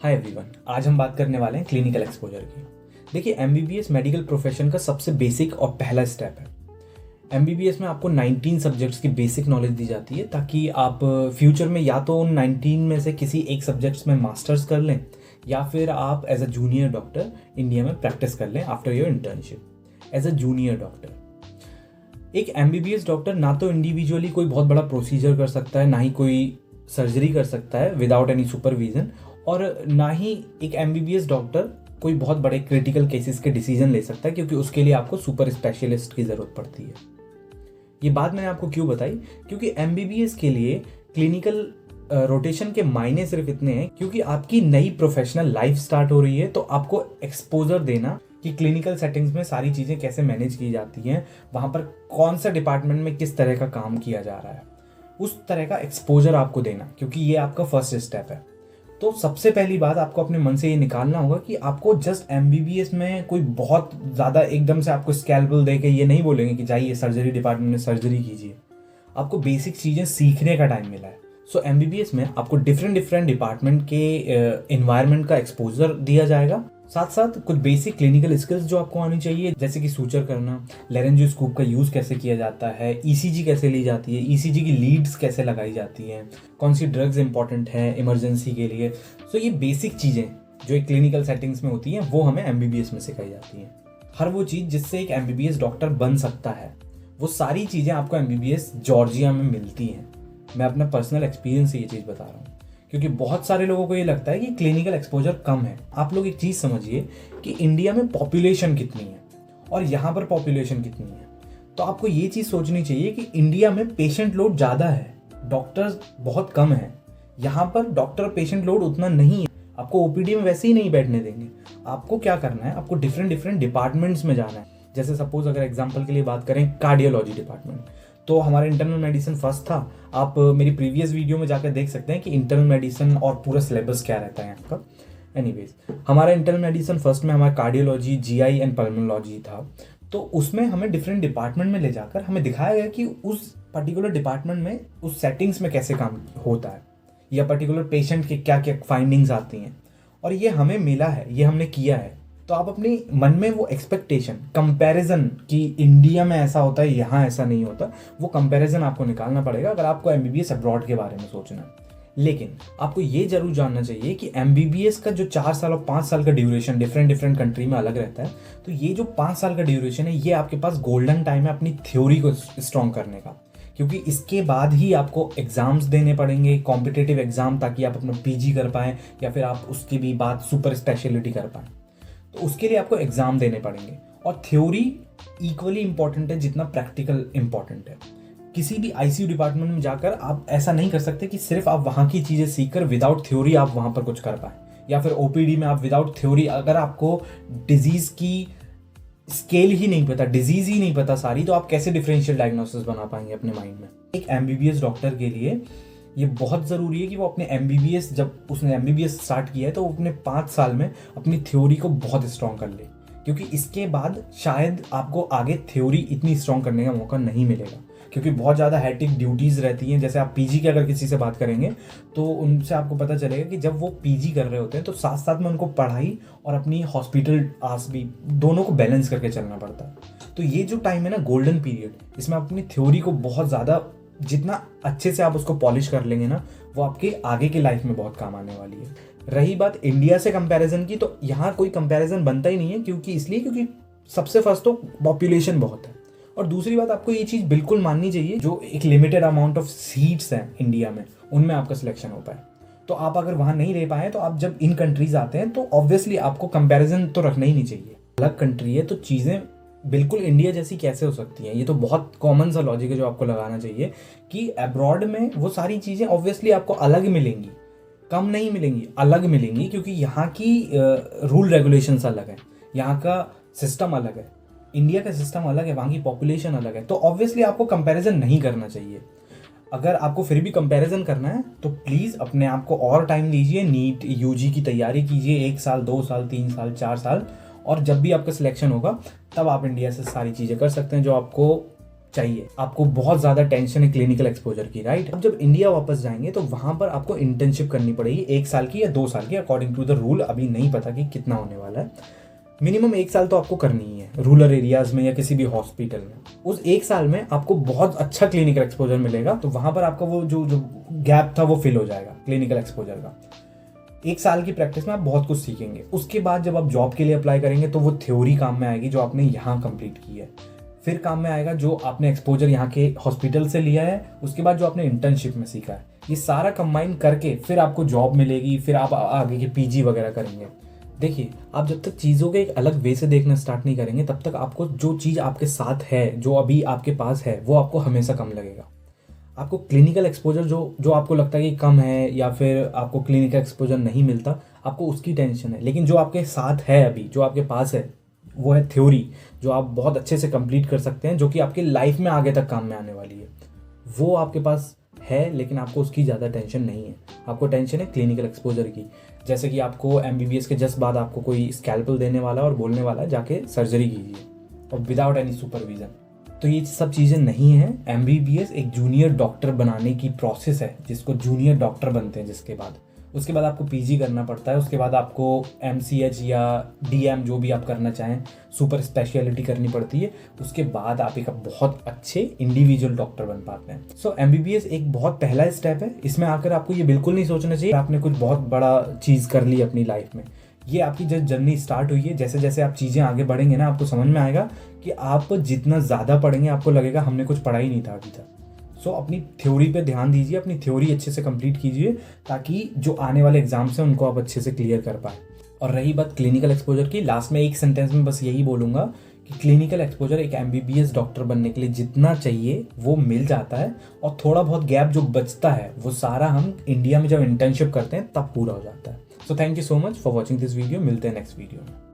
Hi everyone, आज हम बात करने वाले हैं क्लिनिकल एक्सपोजर की। देखिए, एमबीबीएस मेडिकल प्रोफेशन का सबसे बेसिक और पहला स्टेप है। एमबीबीएस में आपको 19 सब्जेक्ट्स की बेसिक नॉलेज दी जाती है ताकि आप फ्यूचर में या तो उन 19 में से किसी एक सब्जेक्ट्स में मास्टर्स कर लें या फिर आप as a junior doctor India में प्रैक्टिस कर लें after your internship as a junior doctor. एक एमबीबीएस डॉक्टर ना तो इंडिविजुअली कोई बहुत बड़ा प्रोसीजर कर सकता है, ना ही कोई सर्जरी कर सकता है विदाउट एनी सुपरविजन, और ना ही एक एमबीबीएस डॉक्टर कोई बहुत बड़े क्रिटिकल केसेस के डिसीजन ले सकता है, क्योंकि उसके लिए आपको सुपर स्पेशलिस्ट की ज़रूरत पड़ती है। ये बात मैंने आपको क्यों बताई? क्योंकि एमबीबीएस के लिए क्लिनिकल रोटेशन के मायने सिर्फ इतने हैं क्योंकि आपकी नई प्रोफेशनल लाइफ स्टार्ट हो रही है, तो आपको एक्सपोजर देना कि क्लिनिकल सेटिंग्स में सारी चीज़ें कैसे मैनेज की जाती हैं, वहाँ पर कौन सा डिपार्टमेंट में किस तरह का काम किया जा रहा है, उस तरह का एक्सपोजर आपको देना, क्योंकि ये आपका फर्स्ट स्टेप है। तो सबसे पहली बात आपको अपने मन से ये निकालना होगा कि आपको जस्ट एमबीबीएस में कोई बहुत ज़्यादा एकदम से आपको स्कैल्पेल दे के ये नहीं बोलेंगे कि जाइए सर्जरी डिपार्टमेंट में सर्जरी कीजिए। आपको बेसिक चीज़ें सीखने का टाइम मिला है। सो एमबीबीएस में आपको डिफरेंट डिपार्टमेंट के एनवायरनमेंट का एक्सपोजर दिया जाएगा, साथ साथ कुछ बेसिक क्लिनिकल स्किल्स जो आपको आनी चाहिए, जैसे कि सूचर करना, लेरेंजियोस्कोप का यूज़ कैसे किया जाता है, ईसीजी कैसे ली जाती है, ईसीजी की लीड्स कैसे लगाई जाती हैं, कौन सी ड्रग्स इंपॉर्टेंट है इमरजेंसी के लिए। सो ये बेसिक चीज़ें जो एक क्लिनिकल सेटिंग्स में होती हैं वो हमें एमबीबीएस में सिखाई जाती हैं। हर वो चीज़ जिससे एक एमबीबीएस डॉक्टर बन सकता है, वो सारी चीज़ें आपको एमबीबीएस जॉर्जिया में मिलती हैं। मैं अपना पर्सनल एक्सपीरियंस से ये चीज़ बता रहा हूँ, क्योंकि बहुत सारे लोगों को ये लगता है कि क्लिनिकल एक्सपोजर कम है। आप लोग एक चीज़ समझिए कि इंडिया में पॉपुलेशन कितनी है और यहाँ पर पॉपुलेशन कितनी है, तो आपको ये चीज़ सोचनी चाहिए कि इंडिया में पेशेंट लोड ज़्यादा है, डॉक्टर्स बहुत कम है। यहाँ पर डॉक्टर पेशेंट लोड उतना नहीं है, आपको ओपीडी में वैसे ही नहीं बैठने देंगे। आपको क्या करना है, आपको डिफरेंट डिपार्टमेंट्स में जाना है। जैसे सपोज अगर एग्जाम्पल के लिए बात करें कार्डियोलॉजी डिपार्टमेंट, तो हमारा इंटरनल मेडिसिन फर्स्ट था। आप मेरी प्रीवियस वीडियो में जाकर देख सकते हैं कि इंटरनल मेडिसिन और पूरा सिलेबस क्या रहता है यहाँ का। एनीवेज, हमारा इंटरनल मेडिसिन फर्स्ट में हमारा कार्डियोलॉजी, जीआई एंड पल्मोनोलॉजी था। तो उसमें हमें डिफरेंट डिपार्टमेंट में ले जाकर हमें दिखाया गया कि उस पर्टिकुलर डिपार्टमेंट में, उस सेटिंग्स में कैसे काम होता है, या पर्टिकुलर पेशेंट के क्या क्या फाइंडिंग्स आती हैं, और ये हमें मिला है, ये हमने किया है। तो आप अपने मन में वो एक्सपेक्टेशन, कंपैरिजन कि इंडिया में ऐसा होता है यहाँ ऐसा नहीं होता, वो कंपैरिजन आपको निकालना पड़ेगा अगर आपको एमबीबीएस अब्रॉड के बारे में सोचना है। लेकिन आपको ये जरूर जानना चाहिए कि एमबीबीएस का जो 4 साल और 5 साल का ड्यूरेशन डिफरेंट कंट्री में अलग रहता है। तो ये जो 5 साल का ड्यूरेशन है, ये आपके पास गोल्डन टाइम है अपनी थ्योरी को स्ट्रॉन्ग करने का, क्योंकि इसके बाद ही आपको एग्जाम्स देने पड़ेंगे, कॉम्पिटिटिव एग्जाम, ताकि आप अपना पीजी कर पाएँ या फिर आप उसके भी बाद सुपर स्पेशलिटी कर पाएँ। तो उसके लिए आपको एग्जाम देने पड़ेंगे, और थ्योरी इक्वली इंपॉर्टेंट है जितना प्रैक्टिकल इंपॉर्टेंट है। किसी भी आईसीयू डिपार्टमेंट में जाकर आप ऐसा नहीं कर सकते कि सिर्फ आप वहाँ की चीज़ें सीखकर विदाउट थ्योरी आप वहाँ पर कुछ कर पाए, या फिर ओपीडी में आप विदाउट थ्योरी, अगर आपको डिजीज़ की स्केल ही नहीं पता, डिजीज़ ही नहीं पता सारी, तो आप कैसे डिफरेंशियल डायग्नोसिस बना पाएंगे अपने माइंड में। एक एमबीबीएस डॉक्टर के लिए ये बहुत ज़रूरी है कि वो अपने एमबीबीएस, जब उसने एमबीबीएस स्टार्ट किया है तो वो अपने 5 साल में अपनी थ्योरी को बहुत स्ट्रॉन्ग कर ले, क्योंकि इसके बाद शायद आपको आगे थ्योरी इतनी स्ट्रॉन्ग करने का मौका नहीं मिलेगा, क्योंकि बहुत ज़्यादा हैट्रिक ड्यूटीज़ रहती हैं। जैसे आप पीजी की अगर किसी से बात करेंगे तो उनसे आपको पता चलेगा कि जब वो पीजी कर रहे होते हैं तो साथ साथ में उनको पढ़ाई और अपनी हॉस्पिटल आस भी, दोनों को बैलेंस करके चलना पड़ता है। तो ये जो टाइम है ना, गोल्डन पीरियड, इसमें आप अपनी थ्योरी को बहुत ज़्यादा, जितना अच्छे से आप उसको पॉलिश कर लेंगे ना, वो आपके आगे की लाइफ में बहुत काम आने वाली है। रही बात इंडिया से कंपैरिजन की, तो यहाँ कोई कंपैरिजन बनता ही नहीं है, क्योंकि सबसे फर्स्ट तो पॉपुलेशन बहुत है, और दूसरी बात आपको ये चीज़ बिल्कुल माननी चाहिए, जो एक लिमिटेड अमाउंट ऑफ सीट्स हैं इंडिया में, उनमें आपका सिलेक्शन हो पाए। तो आप अगर वहाँ नहीं रह पाए, तो आप जब इन कंट्रीज आते हैं तो ऑब्वियसली आपको कंपैरिजन तो रखना ही नहीं चाहिए। अलग कंट्री है तो चीज़ें बिल्कुल इंडिया जैसी कैसे हो सकती हैं? ये तो बहुत कॉमन सा लॉजिक है जो आपको लगाना चाहिए कि अब्रॉड में वो सारी चीज़ें ऑब्वियसली आपको अलग मिलेंगी, कम नहीं मिलेंगी, अलग मिलेंगी, क्योंकि यहाँ की रूल रेगुलेशंस अलग है, यहाँ का सिस्टम अलग है, इंडिया का सिस्टम अलग है, वहाँ की पॉपुलेशन अलग है। तो ऑब्वियसली आपको कंपैरिजन नहीं करना चाहिए। अगर आपको फिर भी कंपैरिजन करना है तो प्लीज़ अपने आप को और टाइम दीजिए, नीट यूजी की तैयारी कीजिए, 1 साल 2 साल 3 साल 4 साल, और जब भी आपका सिलेक्शन होगा तब आप इंडिया से सारी चीज़ें कर सकते हैं जो आपको चाहिए, आपको बहुत ज़्यादा टेंशन है क्लिनिकल एक्सपोजर की, राइट। अब जब इंडिया वापस जाएंगे तो वहाँ पर आपको इंटर्नशिप करनी पड़ेगी 1 साल की या 2 साल की, अकॉर्डिंग टू द रूल। अभी नहीं पता कि कितना होने वाला है, मिनिमम 1 साल तो आपको करनी ही है रूरल एरियाज में या किसी भी हॉस्पिटल में। उस 1 साल में आपको बहुत अच्छा क्लिनिकल एक्सपोजर मिलेगा, तो वहाँ पर आपका वो जो गैप था वो फिल हो जाएगा क्लिनिकल एक्सपोजर का। 1 साल की प्रैक्टिस में आप बहुत कुछ सीखेंगे। उसके बाद जब आप जॉब के लिए अप्लाई करेंगे तो वो थ्योरी काम में आएगी जो आपने यहाँ कंप्लीट की है, फिर काम में आएगा जो आपने एक्सपोजर यहाँ के हॉस्पिटल से लिया है, उसके बाद जो आपने इंटर्नशिप में सीखा है, ये सारा कंबाइन करके फिर आपको जॉब मिलेगी, फिर आप आगे के पीजी वगैरह करेंगे। देखिए, आप जब तक चीज़ों के एक अलग वे से देखना स्टार्ट नहीं करेंगे तब तक आपको जो चीज़ आपके साथ है, जो अभी आपके पास है, वो आपको हमेशा कम लगेगा। आपको क्लिनिकल एक्सपोजर जो आपको लगता है कि कम है या फिर आपको क्लिनिकल एक्सपोजर नहीं मिलता, आपको उसकी टेंशन है। लेकिन जो आपके साथ है अभी, जो आपके पास है, वो है थ्योरी, जो आप बहुत अच्छे से कंप्लीट कर सकते हैं, जो कि आपकी लाइफ में आगे तक काम में आने वाली है। वो आपके पास है, लेकिन आपको उसकी ज़्यादा टेंशन नहीं है। आपको टेंशन है क्लिनिकल एक्सपोजर की। जैसे कि आपको MBBS के जस्ट बाद आपको कोई स्कैल्पल देने वाला है और बोलने वाला है जाके सर्जरी कीजिए, और विदाउट एनी सुपरविजन। तो ये सब चीज़ें नहीं हैं। MBBS एक जूनियर डॉक्टर बनाने की प्रोसेस है, जिसको जूनियर डॉक्टर बनते हैं, जिसके बाद उसके बाद आपको PG करना पड़ता है। उसके बाद आपको MCH या DM जो भी आप करना चाहें, सुपर स्पेशलिटी करनी पड़ती है। उसके बाद आप एक बहुत अच्छे इंडिविजुअल डॉक्टर बन पाते हैं। सो MBBS एक बहुत पहला स्टेप है। इसमें आकर आपको ये बिल्कुल नहीं सोचना चाहिए आपने कुछ बहुत बड़ा चीज़ कर ली अपनी लाइफ में। ये आपकी जस्ट जर्नी स्टार्ट हुई है। जैसे जैसे आप चीज़ें आगे बढ़ेंगे ना, आपको समझ में आएगा कि आप जितना ज़्यादा पढ़ेंगे आपको लगेगा हमने कुछ पढ़ा ही नहीं था अभी तक। सो अपनी थ्योरी पे ध्यान दीजिए, अपनी थ्योरी अच्छे से कंप्लीट कीजिए, ताकि जो आने वाले एग्जाम्स हैं उनको आप अच्छे से क्लियर कर पाए। और रही बात क्लिनिकल एक्सपोजर की, लास्ट में एक सेंटेंस में बस यही बोलूँगा कि क्लिनिकल एक्सपोजर एक MBBS डॉक्टर बनने के लिए जितना चाहिए वो मिल जाता है, और थोड़ा बहुत गैप जो बचता है वो सारा हम इंडिया में जब इंटर्नशिप करते हैं तब पूरा हो जाता है। So thank you so much for watching this video. मिलते हैं नेक्स्ट वीडियो में।